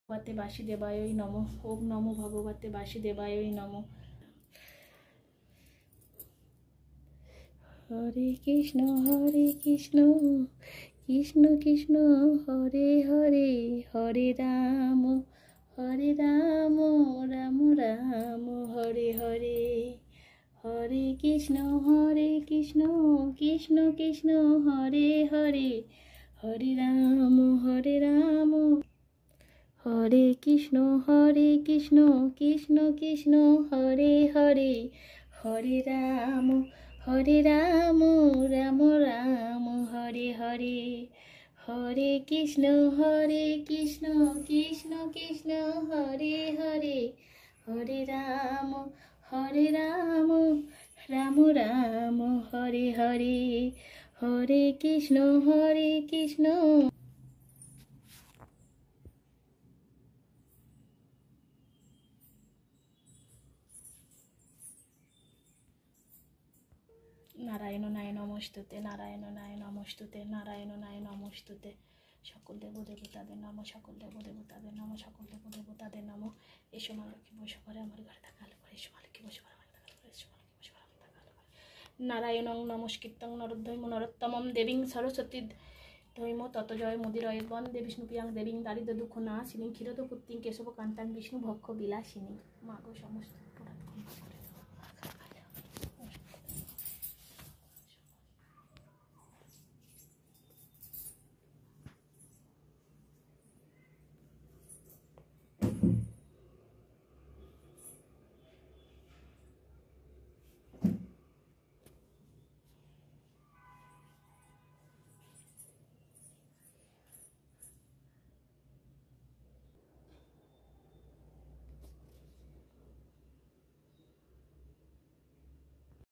ভগবতে বাসুদেবায় নমঃ। ওম নমো ভগবতে বাসুদেবায় নমঃ। হরে কৃষ্ণ কৃষ্ণ কৃষ্ণ হরে হরে, হরে রাম রাম রাম হরে হরে। হরে কৃষ্ণ কৃষ্ণ কৃষ্ণ হরে হরে, হরে রাম হরে কৃষ্ণ কৃষ্ণ কৃষ্ণ হরে হরে, হরে রাম রাম রাম হরে হরে। হরে কৃষ্ণ কৃষ্ণ কৃষ্ণ হরে হরে, হরে রাম রাম রাম হরে হরে। হরে কৃষ্ণ কৃষ্ণ। নারায়ণ নায় নমস্তুতে, নারায়ণ নায় নমস্তুতে, নারায়ণ নায় নমস্তুতে। সকল দেবদেবতাদের নম, সকল দেবদেবতাদের নম, সকল দেবদেবতাদের নম। এসো মা লক্ষ্মী বসে করে আমার ঘরে থাকা আলো করে, এসো মা লক্ষ্মী বসে করে আমার থাকা আলো করে, এসো মা লক্ষ্মী বসে করে আমার থাকা আলো করে। নারায়ণং নমস্কৃত্যং নরোদ্বৈম নরোত্তমম দেবীং সরস্বতী ধৈম তত জয় মুদিরয়ে বন্দে বিষ্ণুপ্রিয়াং দেবীং দারিদ্র দুঃখ নাশিনীং ক্ষীরোদপুত্রীং কেশবকান্তাং বিষ্ণু ভক্ষ বিলাসিনী। মা গো সমস্ত